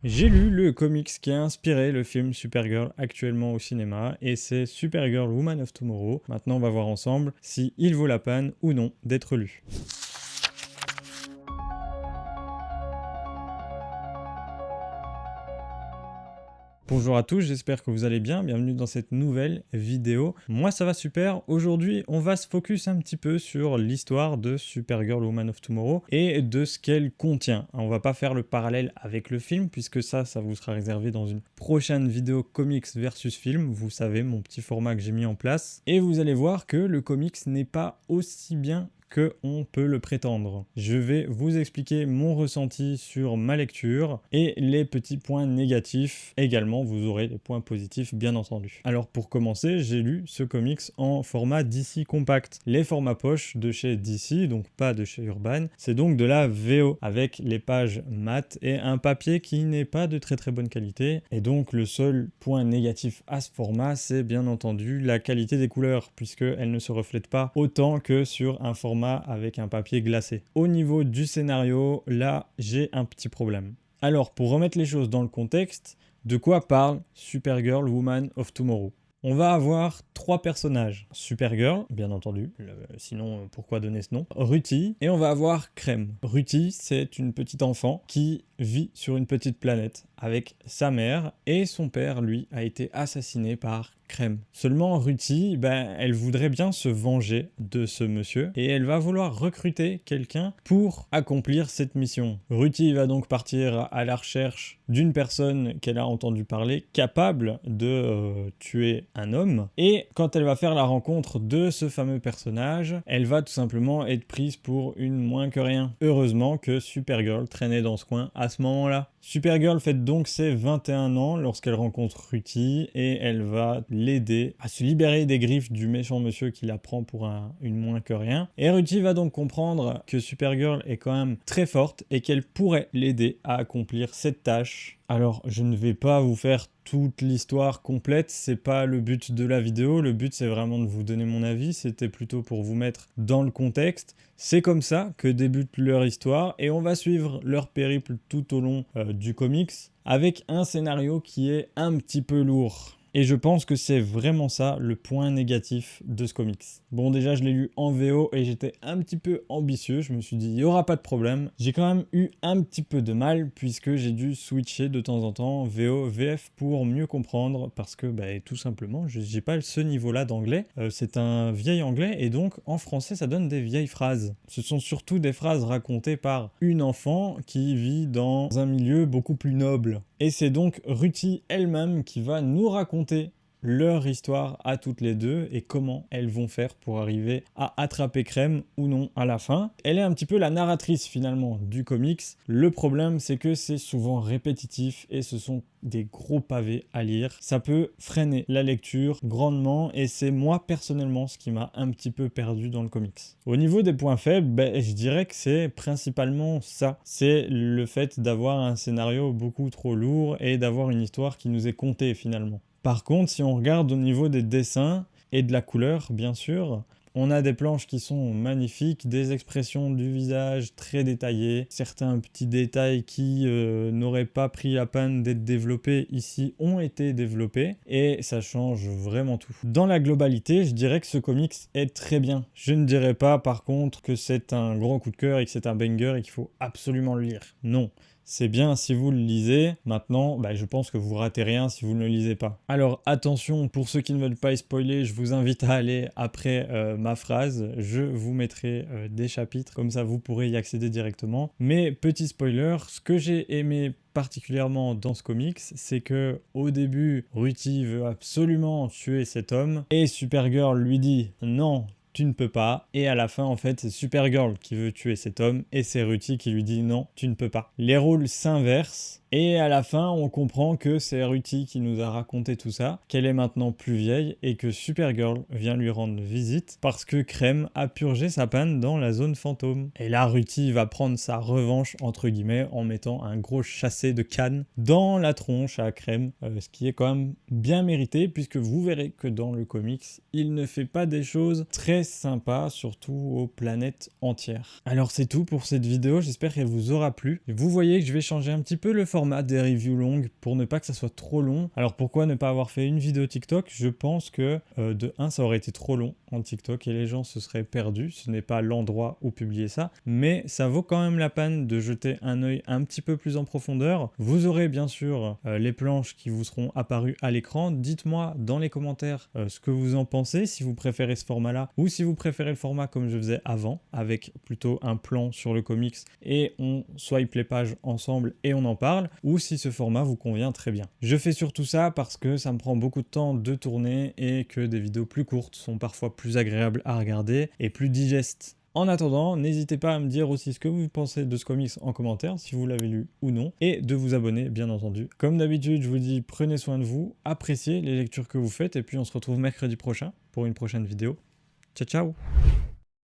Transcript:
J'ai lu le comics qui a inspiré le film Supergirl actuellement au cinéma et c'est Supergirl Woman of Tomorrow. Maintenant on va voir ensemble si il vaut la peine ou non d'être lu. Bonjour à tous, j'espère que vous allez bien, bienvenue dans cette nouvelle vidéo. Moi ça va super, aujourd'hui on va se focus un petit peu sur l'histoire de Supergirl Woman of Tomorrow et de ce qu'elle contient. On va pas faire le parallèle avec le film puisque ça vous sera réservé dans une prochaine vidéo comics versus film, vous savez mon petit format que j'ai mis en place. Et vous allez voir que le comics n'est pas aussi bien que on peut le prétendre. Je vais vous expliquer mon ressenti sur ma lecture et les petits points négatifs. Également, vous aurez des points positifs, bien entendu. Alors pour commencer, j'ai lu ce comics en format DC Compact. Les formats poche de chez DC, donc pas de chez Urban, c'est donc de la VO avec les pages mat et un papier qui n'est pas de très bonne qualité. Et donc le seul point négatif à ce format, c'est bien entendu la qualité des couleurs, puisqu'elles ne se reflètent pas autant que sur un format avec un papier glacé. Au niveau du scénario, là, j'ai un petit problème. Alors, pour remettre les choses dans le contexte, de quoi parle Supergirl Woman of Tomorrow ? On va avoir trois personnages. Supergirl, bien entendu, sinon pourquoi donner ce nom ? Ruthie, et on va avoir Crème. Ruthie, c'est une petite enfant qui vit sur une petite planète avec sa mère, et son père, lui, a été assassiné par Crème. Seulement Ruthie, elle voudrait bien se venger de ce monsieur, et elle va vouloir recruter quelqu'un pour accomplir cette mission. Ruthie va donc partir à la recherche d'une personne qu'elle a entendu parler, capable de tuer un homme, et quand elle va faire la rencontre de ce fameux personnage, elle va tout simplement être prise pour une moins que rien. Heureusement que Supergirl traînait dans ce coin à ce moment-là. Supergirl fête donc ses 21 ans lorsqu'elle rencontre Ruthie et elle va l'aider à se libérer des griffes du méchant monsieur qui la prend pour une moins que rien. Et Ruthie va donc comprendre que Supergirl est quand même très forte et qu'elle pourrait l'aider à accomplir cette tâche. Alors, je ne vais pas vous faire toute l'histoire complète, c'est pas le but de la vidéo, le but c'est vraiment de vous donner mon avis, c'était plutôt pour vous mettre dans le contexte. C'est comme ça que débute leur histoire et on va suivre leur périple tout au long du comics avec un scénario qui est un petit peu lourd. Et je pense que c'est vraiment ça le point négatif de ce comics. Bon, déjà, je l'ai lu en VO et j'étais un petit peu ambitieux. Je me suis dit, il n'y aura pas de problème. J'ai quand même eu un petit peu de mal puisque j'ai dû switcher de temps en temps VO, VF pour mieux comprendre parce que, tout simplement, j'ai pas ce niveau-là d'anglais. C'est un vieil anglais et donc, en français, ça donne des vieilles phrases. Ce sont surtout des phrases racontées par une enfant qui vit dans un milieu beaucoup plus noble. Et c'est donc Ruthie elle-même qui va nous raconter leur histoire à toutes les deux et comment elles vont faire pour arriver à attraper Crème ou non à la fin. Elle est un petit peu la narratrice finalement du comics. Le problème c'est que c'est souvent répétitif et ce sont des gros pavés à lire. Ça peut freiner la lecture grandement et c'est moi personnellement ce qui m'a un petit peu perdu dans le comics. Au niveau des points faibles, je dirais que c'est principalement ça. C'est le fait d'avoir un scénario beaucoup trop lourd et d'avoir une histoire qui nous est contée finalement. Par contre, si on regarde au niveau des dessins et de la couleur, bien sûr, on a des planches qui sont magnifiques, des expressions du visage très détaillées, certains petits détails qui n'auraient pas pris la peine d'être développés ici ont été développés et ça change vraiment tout. Dans la globalité, je dirais que ce comics est très bien. Je ne dirais pas par contre que c'est un grand coup de cœur et que c'est un banger et qu'il faut absolument le lire. Non. C'est bien si vous le lisez. Maintenant, je pense que vous ratez rien si vous ne le lisez pas. Alors attention, pour ceux qui ne veulent pas spoiler, je vous invite à aller après ma phrase. Je vous mettrai des chapitres, comme ça vous pourrez y accéder directement. Mais petit spoiler, ce que j'ai aimé particulièrement dans ce comics, c'est que au début, Ruthie veut absolument tuer cet homme et Supergirl lui dit non. Tu ne peux pas, et à la fin en fait c'est Supergirl qui veut tuer cet homme et c'est Ruthie qui lui dit non, tu ne peux pas. Les rôles s'inversent et à la fin on comprend que c'est Ruthie qui nous a raconté tout ça, qu'elle est maintenant plus vieille et que Supergirl vient lui rendre visite parce que Crème a purgé sa panne dans la zone fantôme. Et là Ruthie va prendre sa revanche entre guillemets en mettant un gros chassé de canne dans la tronche à Crème, ce qui est quand même bien mérité puisque vous verrez que dans le comics il ne fait pas des choses très sympas, surtout aux planètes entières. Alors c'est tout pour cette vidéo, j'espère qu'elle vous aura plu. Vous voyez que je vais changer un petit peu le format format des reviews longues pour ne pas que ça soit trop long. Alors pourquoi ne pas avoir fait une vidéo TikTok? Je pense que de 1, ça aurait été trop long en TikTok et les gens se seraient perdus. Ce n'est pas l'endroit où publier ça, mais ça vaut quand même la peine de jeter un œil un petit peu plus en profondeur. Vous aurez bien sûr les planches qui vous seront apparues à l'écran. Dites-moi dans les commentaires ce que vous en pensez, si vous préférez ce format-là ou si vous préférez le format comme je faisais avant, avec plutôt un plan sur le comics et on swipe les pages ensemble et on en parle, ou si ce format vous convient très bien. Je fais surtout ça parce que ça me prend beaucoup de temps de tourner et que des vidéos plus courtes sont parfois plus agréables à regarder et plus digestes. En attendant, n'hésitez pas à me dire aussi ce que vous pensez de ce comics en commentaire, si vous l'avez lu ou non, et de vous abonner bien entendu. Comme d'habitude, je vous dis prenez soin de vous, appréciez les lectures que vous faites, et puis on se retrouve mercredi prochain pour une prochaine vidéo. Ciao ciao!